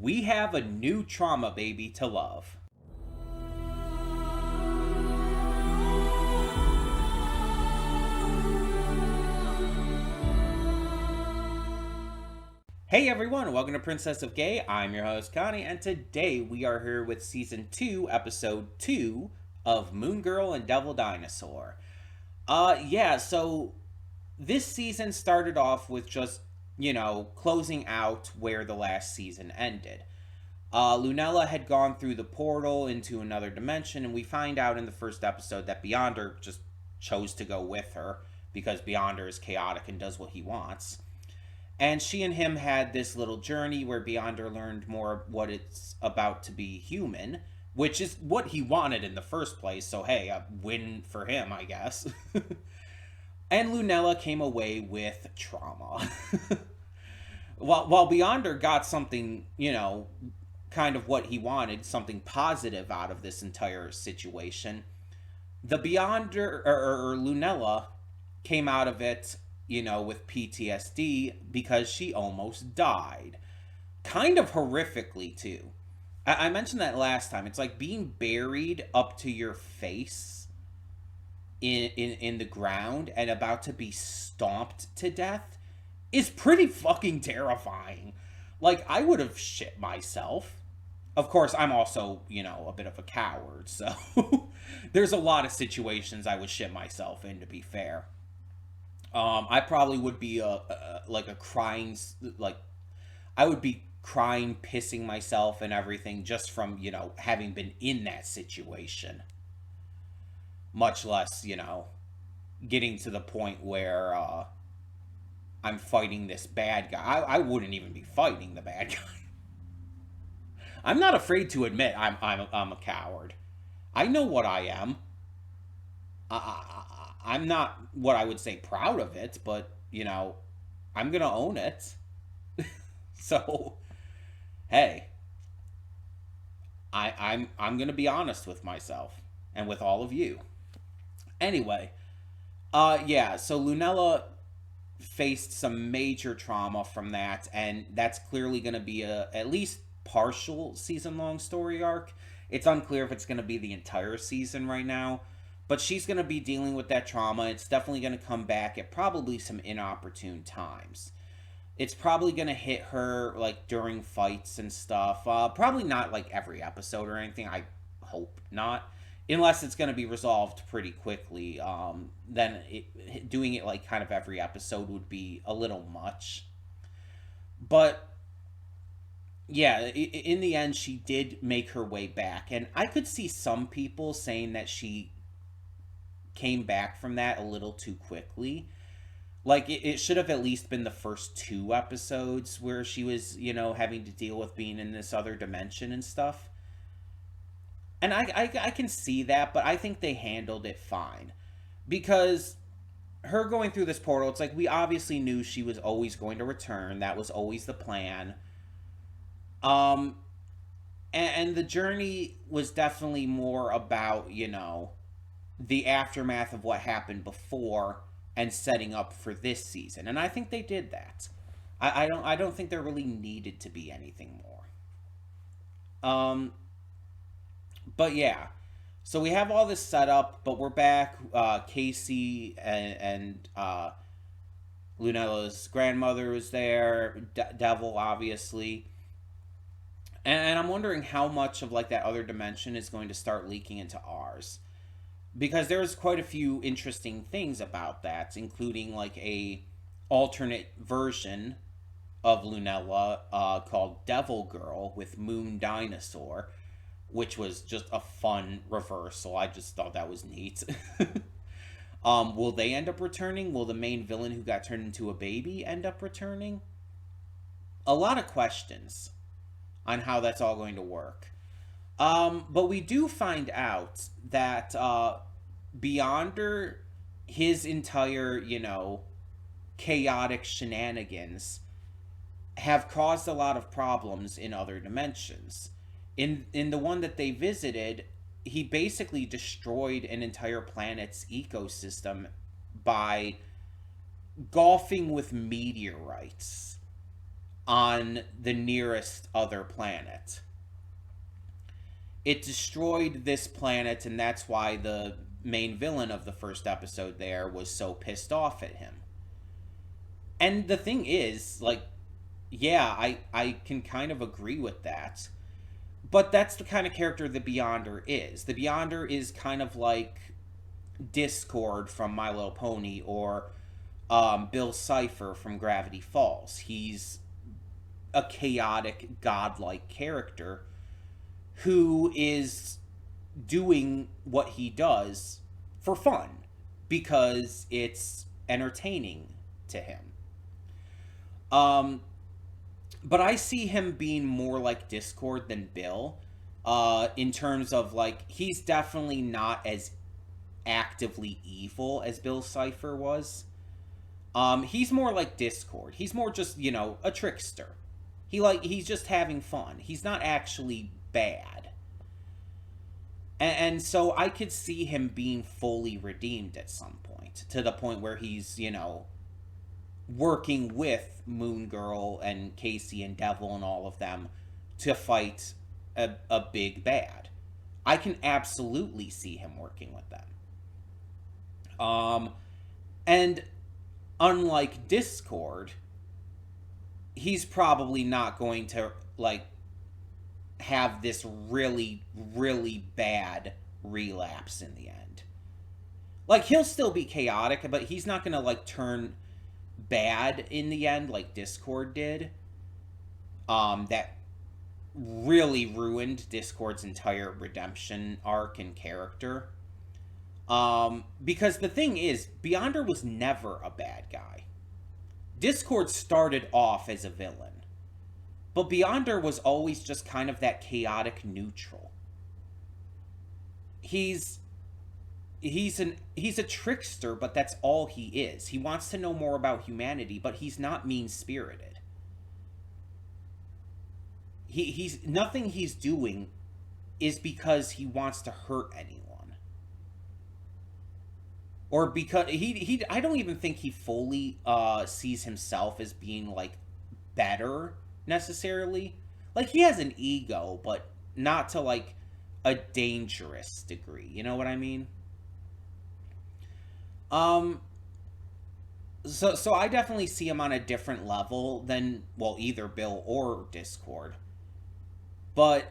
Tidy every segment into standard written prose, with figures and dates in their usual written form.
we have a new trauma baby to love. Hey everyone, welcome to Princess of Gay. I'm your host Connie, and today we are here with Season 2, Episode 2 of Moon Girl and Devil Dinosaur. So this season started off with just, closing out where the last season ended. Lunella had gone through the portal into another dimension, and we find out in the first episode that Beyonder just chose to go with her because Beyonder is chaotic and does what he wants. And she and him had this little journey where Beyonder learned more what it's about to be human, which is what he wanted in the first place. So, hey, a win for him, I guess. And Lunella came away with trauma. while Beyonder got something, kind of what he wanted, something positive out of this entire situation, the Beyonder, or Lunella, came out of it with PTSD because she almost died. Kind of horrifically, too. I mentioned that last time. It's like being buried up to your face in the ground and about to be stomped to death is pretty fucking terrifying. Like, I would have shit myself. Of course, I'm also, a bit of a coward, so there's a lot of situations I would shit myself in, to be fair. I probably would be I would be crying, pissing myself and everything just from, having been in that situation. Much less, getting to the point where I'm fighting this bad guy. I wouldn't even be fighting the bad guy. I'm not afraid to admit I'm a coward. I know what I am. I'm not what I would say proud of it, but I'm gonna own it. So, hey, I'm gonna be honest with myself and with all of you. Anyway, so Lunella faced some major trauma from that, and that's clearly gonna be a at least partial season-long story arc. It's unclear if it's gonna be the entire season right now. But she's going to be dealing with that trauma. It's definitely going to come back at probably some inopportune times. It's probably going to hit her, like, during fights and stuff. Probably not, like, every episode or anything. I hope not. Unless it's going to be resolved pretty quickly. Then doing it, like, kind of every episode would be a little much. But, yeah, in the end, she did make her way back. And I could see some people saying that she came back from that a little too quickly. Like, it should have at least been the first 2 episodes where she was, having to deal with being in this other dimension and stuff. And I can see that, but I think they handled it fine. Because her going through this portal, it's like we obviously knew she was always going to return. That was always the plan. And the journey was definitely more about, the aftermath of what happened before and setting up for this season, and I think they did that. I don't think there really needed to be anything more. But yeah, so we have all this set up, but we're back. Casey and Lunella's grandmother is there. Devil, obviously. And I'm wondering how much of like that other dimension is going to start leaking into ours. Because there's quite a few interesting things about that, including like a alternate version of Lunella called Devil Girl with Moon Dinosaur, which was just a fun reversal. I just thought that was neat. Will they end up returning? Will the main villain who got turned into a baby end up returning? A lot of questions on how that's all going to work. But we do find out that Beyonder, his entire, chaotic shenanigans have caused a lot of problems in other dimensions. In the one that they visited, he basically destroyed an entire planet's ecosystem by golfing with meteorites. on the nearest other planet. It destroyed this planet, and that's why the main villain of the first episode there was so pissed off at him. And the thing is, like, yeah, I can kind of agree with that. But that's the kind of character the Beyonder is. The Beyonder is kind of like Discord from My Little Pony, or Bill Cipher from Gravity Falls. He's a chaotic, godlike character who is doing what he does for fun because it's entertaining to him. But I see him being more like Discord than Bill, in terms of, like, he's definitely not as actively evil as Bill Cipher was. He's more like Discord. He's more just, a trickster. He's just having fun. He's not actually bad. And so I could see him being fully redeemed at some point, to the point where he's, working with Moon Girl and Casey and Devil and all of them to fight a big bad. I can absolutely see him working with them. And unlike Discord, he's probably not going to, like, have this really, really bad relapse in the end. Like, he'll still be chaotic, but he's not gonna, like, turn bad in the end like Discord did. That really ruined Discord's entire redemption arc and character. Because the thing is, Beyonder was never a bad guy. Discord started off as a villain, but Beyonder was always just kind of that chaotic neutral. He's a trickster, but that's all he is. He wants to know more about humanity, but he's not mean-spirited. He's nothing he's doing is because he wants to hurt anyone. Or because I don't even think he fully sees himself as being, like, better necessarily. Like, he has an ego, but not to, like, a dangerous degree. You know what I mean? So I definitely see him on a different level than, well, either Bill or Discord. But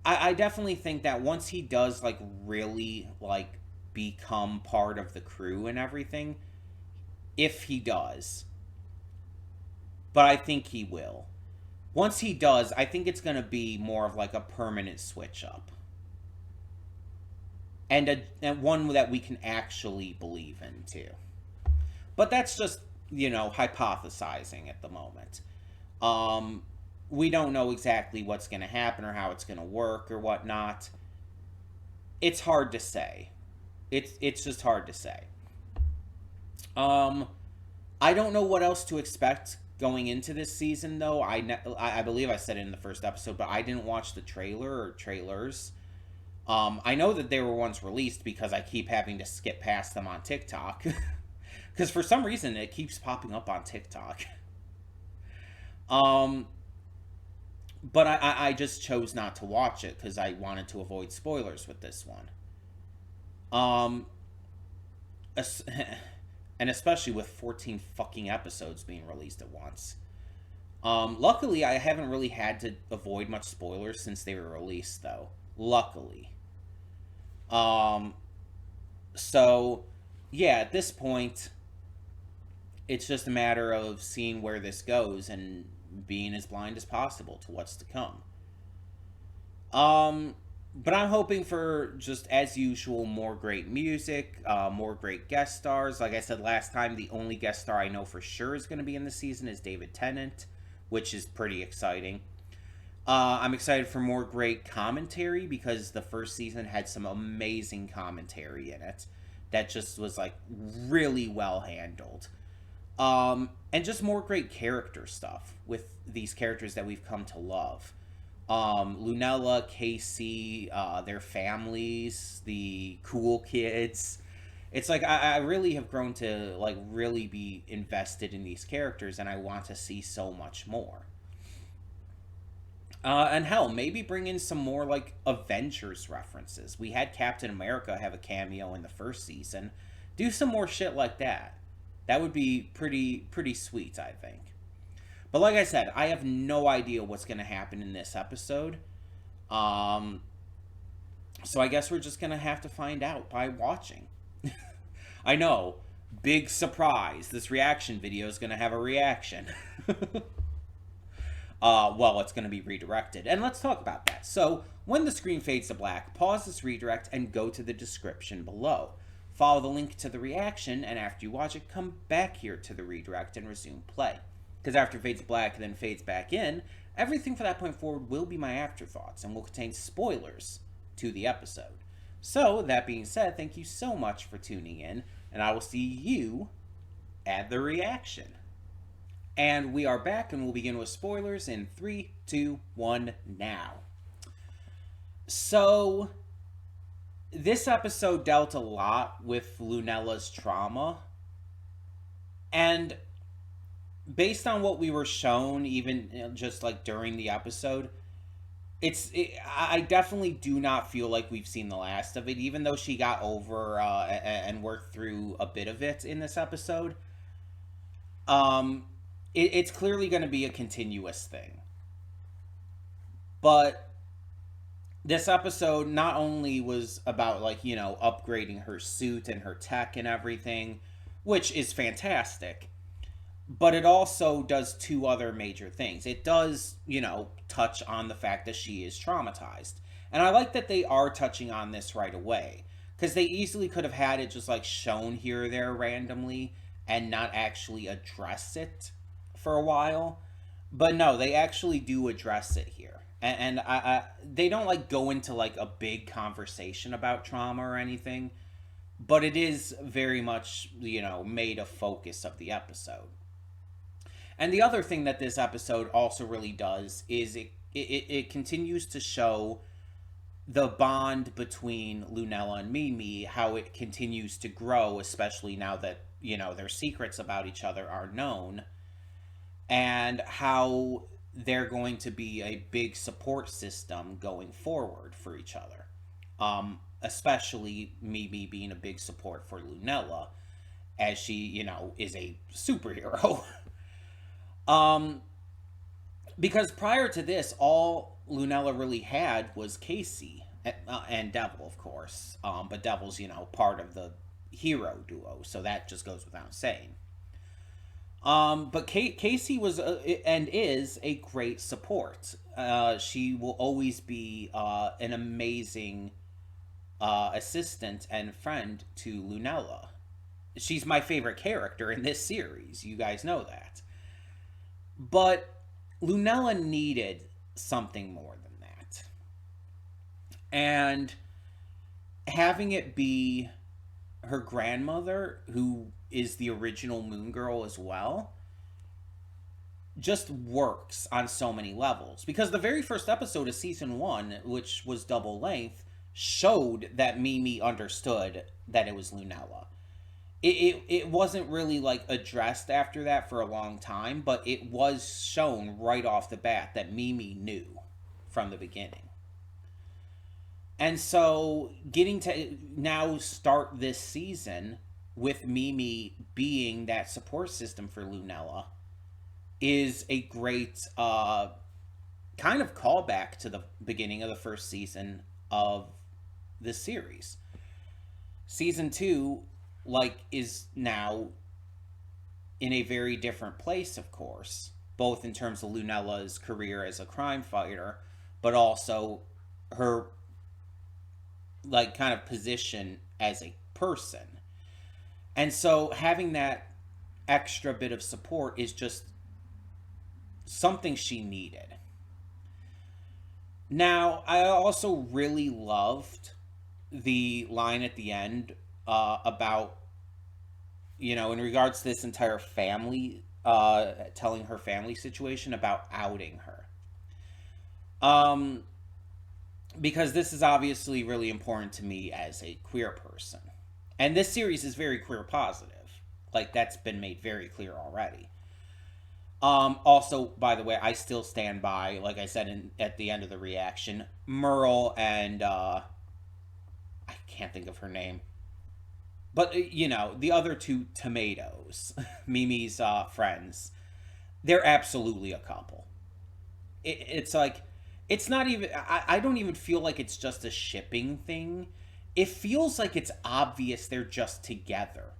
I definitely think that once he does, like, really, like, become part of the crew and everything, if he does, but I think he will. Once he does, I think it's going to be more of, like, a permanent switch up. And one that we can actually believe in, too. But that's just, hypothesizing at the moment. We don't know exactly what's going to happen or how it's going to work or whatnot. It's hard to say. It's just hard to say. I don't know what else to expect going into this season, though. I believe I said it in the first episode, but I didn't watch the trailer or trailers. I know that they were once released because I keep having to skip past them on TikTok. Because for some reason it keeps popping up on TikTok. But I just chose not to watch it because I wanted to avoid spoilers with this one. And especially with 14 fucking episodes being released at once. Luckily, I haven't really had to avoid much spoilers since they were released, though. Luckily. So, yeah, at this point, it's just a matter of seeing where this goes and being as blind as possible to what's to come. But I'm hoping for, just as usual, more great music, more great guest stars. Like I said last time, the only guest star I know for sure is going to be in the season is David Tennant, which is pretty exciting. I'm excited for more great commentary because the first season had some amazing commentary in it that just was, like, really well handled. And just more great character stuff with these characters that we've come to love. Lunella, Casey, their families, the cool kids, It's like I really have grown to like really be invested in these characters, and I want to see so much more. And hell, maybe bring in some more like Avengers references. We had Captain America have a cameo in the first season. Do some more shit like that. That would be pretty sweet, I think. But like I said, I have no idea what's going to happen in this episode. Um, so I guess we're just going to have to find out by watching. I know, big surprise. This reaction video is going to have a reaction. Well, it's going to be redirected. And let's talk about that. So, when the screen fades to black, pause this redirect and go to the description below. Follow the link to the reaction, and after you watch it, come back here to the redirect and resume play. Because after it fades to black and then fades back in, everything from that point forward will be my afterthoughts and will contain spoilers to the episode. So, that being said, thank you so much for tuning in, and I will see you at the reaction. And we are back, and we'll begin with spoilers in 3, 2, 1, now. So, this episode dealt a lot with Lunella's trauma. And based on what we were shown, even just like during the episode, I definitely do not feel like we've seen the last of it, even though she got over and worked through a bit of it in this episode. It's clearly going to be a continuous thing. But this episode not only was about, like, you know, upgrading her suit and her tech and everything, which is fantastic, but it also does two other major things. It does, you know, touch on the fact that she is traumatized. And I like that they are touching on this right away, because they easily could have had it just, like, shown here or there randomly and not actually address it for a while. But no, they actually do address it here. And they don't like go into like a big conversation about trauma or anything, but it is very much, you know, made a focus of the episode. And the other thing that this episode also really does is it continues to show the bond between Lunella and Mimi, how it continues to grow, especially now that, you know, their secrets about each other are known, and how they're going to be a big support system going forward for each other. Especially Mimi being a big support for Lunella, as she, you know, is a superhero. Because prior to this, all Lunella really had was Casey, and Devil, of course. But Devil's, you know, part of the hero duo, so that just goes without saying. But Casey was and is a great support. She will always be an amazing assistant and friend to Lunella. She's my favorite character in this series. You guys know that. But Lunella needed something more than that. And having it be her grandmother, who is the original Moon Girl as well, just works on so many levels. Because the very first episode of season 1, which was double length, showed that Mimi understood that it was Lunella. It wasn't really like addressed after that for a long time, but it was shown right off the bat that Mimi knew from the beginning. And so getting to now start this season with Mimi being that support system for Lunella is a great kind of callback to the beginning of the first season of the series. Season 2, like, is now in a very different place, of course, both in terms of Lunella's career as a crime fighter, but also her, like, kind of position as a person. And so having that extra bit of support is just something she needed. Now, I also really loved the line at the end about, you know, in regards to this entire family, telling her family situation about outing her. Because this is obviously really important to me as a queer person. And this series is very queer positive. Like, that's been made very clear already. Also, by the way, I still stand by, like I said at the end of the reaction, Merle and I can't think of her name, but the other two tomatoes, Mimi's friends, they're absolutely a couple. It's like, it's not even. I don't even feel like it's just a shipping thing. It feels like it's obvious they're just together.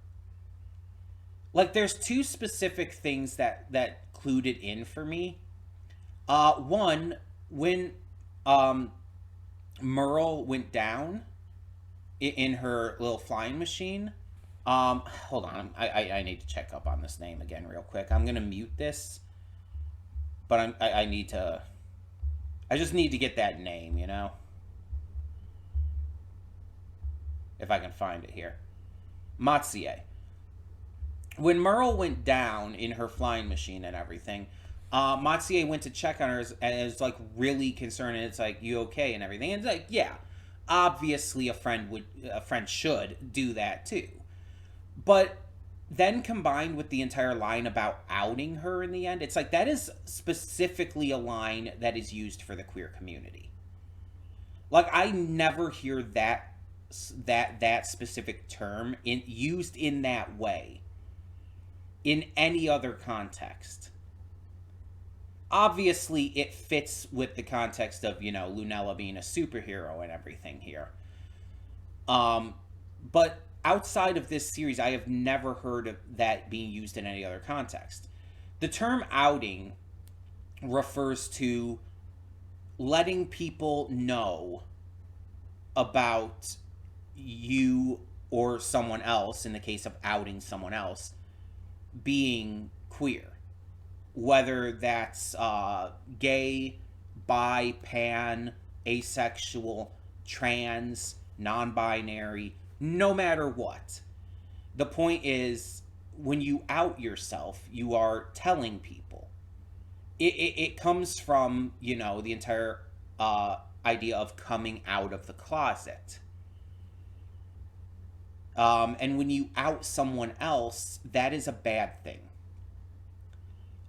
Like, there's two specific things that clued it in for me. One, when um Merle went down in her little flying machine. Hold on, I need to check up on this name again real quick. I'm gonna mute this, but I need to. I just need to get that name, if I can find it here. Matsuye. When Merle went down in her flying machine and everything, Matsuye went to check on her and is like really concerned. And it's like, you okay and everything. And it's like, yeah, obviously a friend should do that too. But then combined with the entire line about outing her in the end, it's like that is specifically a line that is used for the queer community. Like, I never hear that specific term used in that way in any other context. Obviously, it fits with the context of, Lunella being a superhero and everything here. But outside of this series, I have never heard of that being used in any other context. The term outing refers to letting people know about you or someone else, in the case of outing someone else, being queer. Whether that's gay, bi, pan, asexual, trans, non-binary, no matter what. The point is, when you out yourself, you are telling people. It comes from, the entire idea of coming out of the closet. And when you out someone else, that is a bad thing.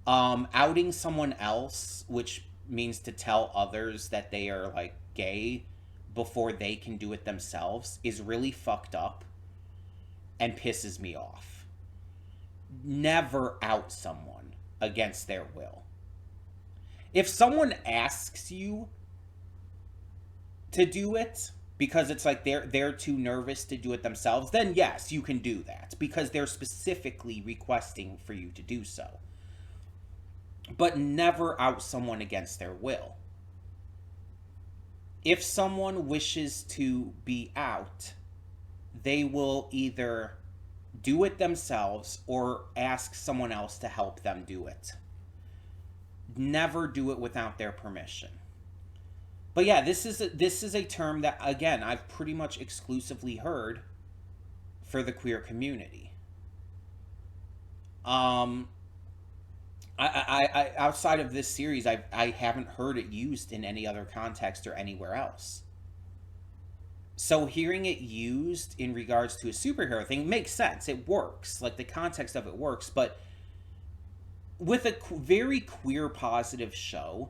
Outing someone else, which means to tell others that they are like gay before they can do it themselves, is really fucked up and pisses me off. Never out someone against their will. If someone asks you to do it because it's like they're too nervous to do it themselves, then yes, you can do that because they're specifically requesting for you to do so. But never out someone against their will. If someone wishes to be out, they will either do it themselves or ask someone else to help them do it. Never do it without their permission. But yeah, this is a term that, again, I've pretty much exclusively heard for the queer community. I outside of this series, I haven't heard it used in any other context or anywhere else. So hearing it used in regards to a superhero thing makes sense. It works. Like, the context of it works. But with a very queer positive show,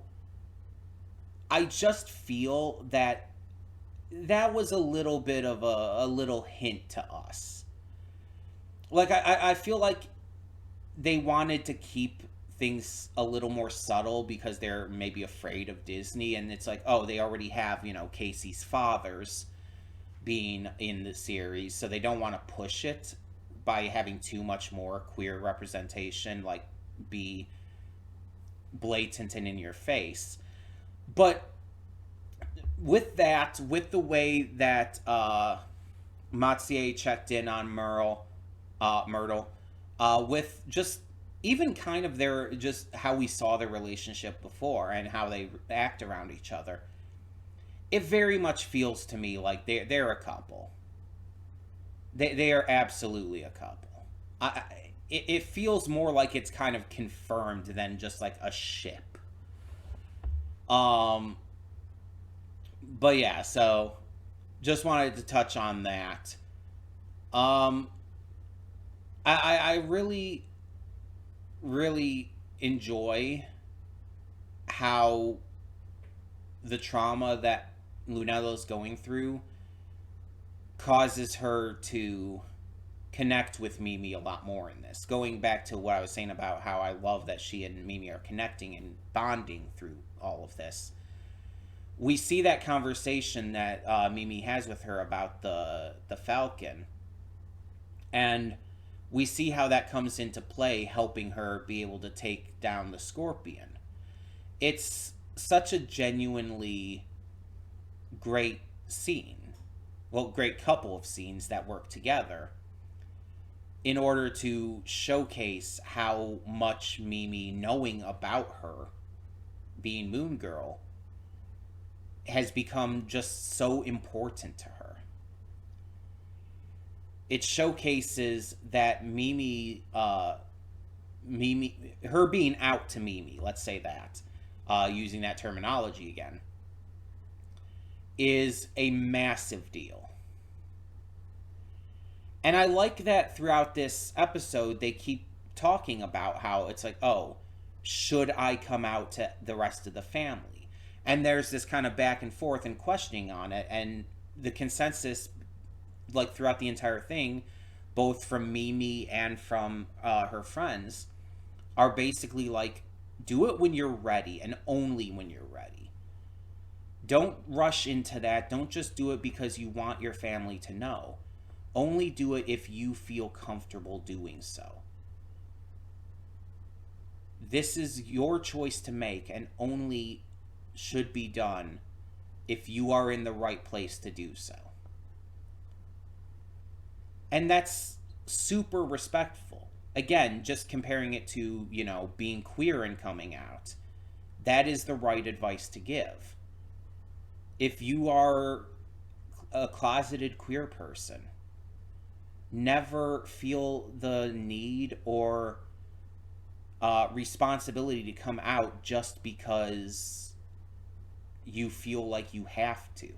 I just feel that was a little bit of a little hint to us. Like, I feel like they wanted to keep things a little more subtle because they're maybe afraid of Disney, and it's like, oh, they already have, Casey's fathers being in the series, so they don't want to push it by having too much more queer representation, like be blatant and in your face. But with the way that Matsuye checked in on Myrtle, with just even kind of just how we saw their relationship before and how they act around each other, it very much feels to me like they're a couple. They are absolutely a couple. It feels more like it's kind of confirmed than just like a ship. But yeah, so just wanted to touch on that. Um, I really, really enjoy how the trauma that Lunella's going through causes her to connect with Mimi a lot more in this. Going back to what I was saying about how I love that she and Mimi are connecting and bonding through all of this. We see that conversation that Mimi has with her about the Falcon, and we see how that comes into play, helping her be able to take down the Scorpion. It's such a genuinely great scene. Well, great couple of scenes that work together in order to showcase how much Mimi, knowing about her being Moon Girl, has become just so important to her. It showcases that Mimi, her being out to Mimi, let's say that, using that terminology again, is a massive deal. And I like that throughout this episode, they keep talking about how it's like, oh, should I come out to the rest of the family? And there's this kind of back and forth and questioning on it. And the consensus, like throughout the entire thing, both from Mimi and from her friends, are basically like, do it when you're ready and only when you're ready. Don't rush into that. Don't just do it because you want your family to know. Only do it if you feel comfortable doing so. This is your choice to make and only should be done if you are in the right place to do so. And that's super respectful. Again, just comparing it to, being queer and coming out. That is the right advice to give. If you are a closeted queer person, never feel the need or responsibility to come out just because you feel like you have to.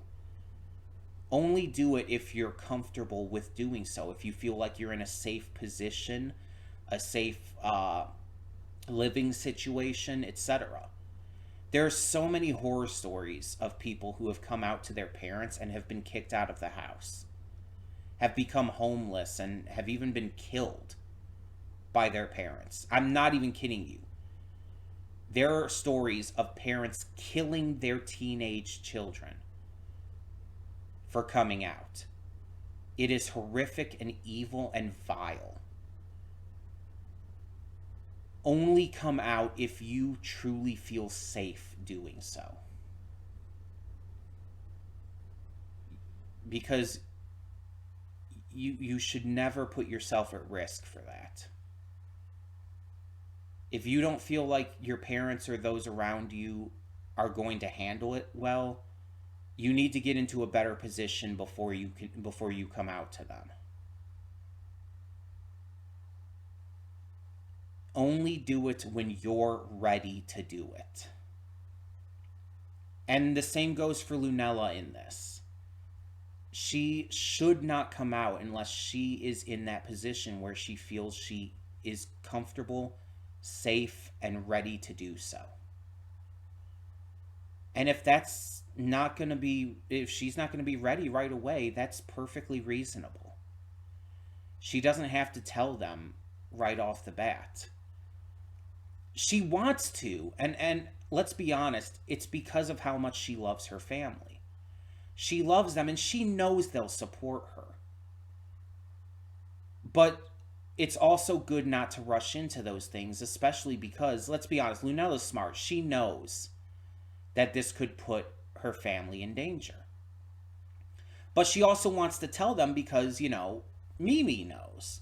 Only do it if you're comfortable with doing so. If you feel like you're in a safe position, a safe living situation, etc. There are so many horror stories of people who have come out to their parents and have been kicked out of the house, have become homeless, and have even been killed by their parents. I'm not even kidding you. There are stories of parents killing their teenage children for coming out. It is horrific and evil and vile. Only come out if you truly feel safe doing so. Because you should never put yourself at risk for that. If you don't feel like your parents or those around you are going to handle it well, you need to get into a better position before you come out to them. Only do it when you're ready to do it. And the same goes for Lunella in this. She should not come out unless she is in that position where she feels she is comfortable, safe, and ready to do so. And if she's not going to be ready right away, that's perfectly reasonable. She doesn't have to tell them right off the bat. She wants to, and let's be honest, it's because of how much she loves her family. She loves them and she knows they'll support her. But it's also good not to rush into those things, especially because, let's be honest, Lunella's smart. She knows that this could put her family in danger. But she also wants to tell them because, Mimi knows.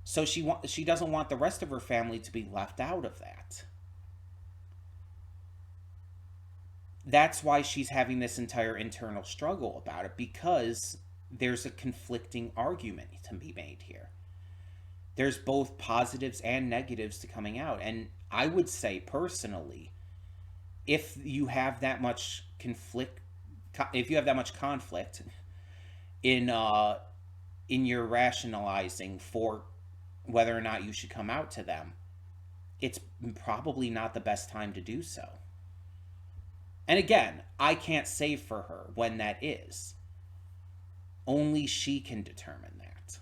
So she doesn't want the rest of her family to be left out of that. That's why she's having this entire internal struggle about it, because there's a conflicting argument to be made here. There's both positives and negatives to coming out. And I would say personally, if you have that much conflict in in your rationalizing for whether or not you should come out to them, it's probably not the best time to do so. And again, I can't say for her when that is. Only she can determine that.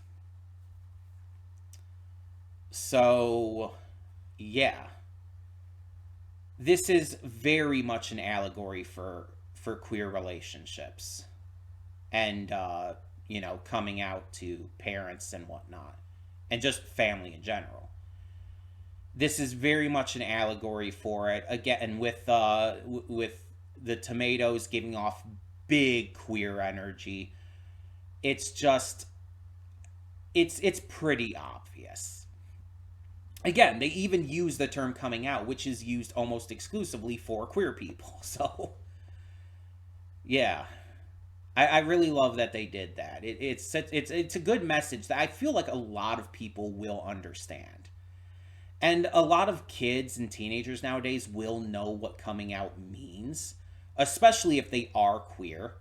So, yeah. This is very much an allegory for queer relationships. And, coming out to parents and whatnot. And just family in general. This is very much an allegory for it. Again, with the tomatoes giving off big queer energy, it's just it's pretty obvious. Again, they even use the term coming out, which is used almost exclusively for queer people. So yeah, I really love that they did that. It's a good message that I feel like a lot of people will understand. And a lot of kids and teenagers nowadays will know what coming out means, especially if they are queer.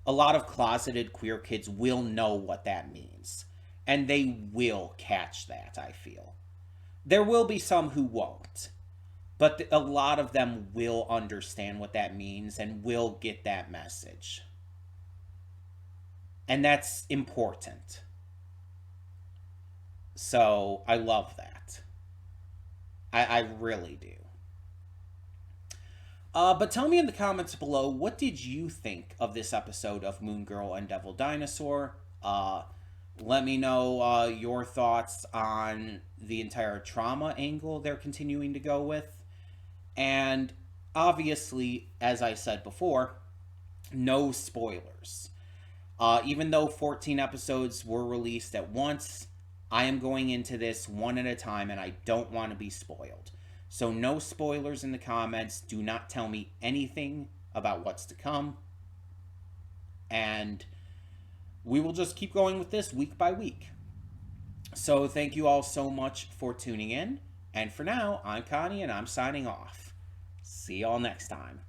A lot of closeted queer kids will know what that means, and they will catch that, I feel. There will be some who won't, but a lot of them will understand what that means and will get that message. And that's important. So I love that. I really do. But tell me in the comments below, what did you think of this episode of Moon Girl and Devil Dinosaur? Let me know your thoughts on the entire trauma angle they're continuing to go with. And obviously, as I said before, no spoilers. Even though 14 episodes were released at once, I am going into this one at a time, and I don't want to be spoiled. So no spoilers in the comments. Do not tell me anything about what's to come. And we will just keep going with this week by week. So thank you all so much for tuning in. And for now, I'm Connie, and I'm signing off. See y'all next time.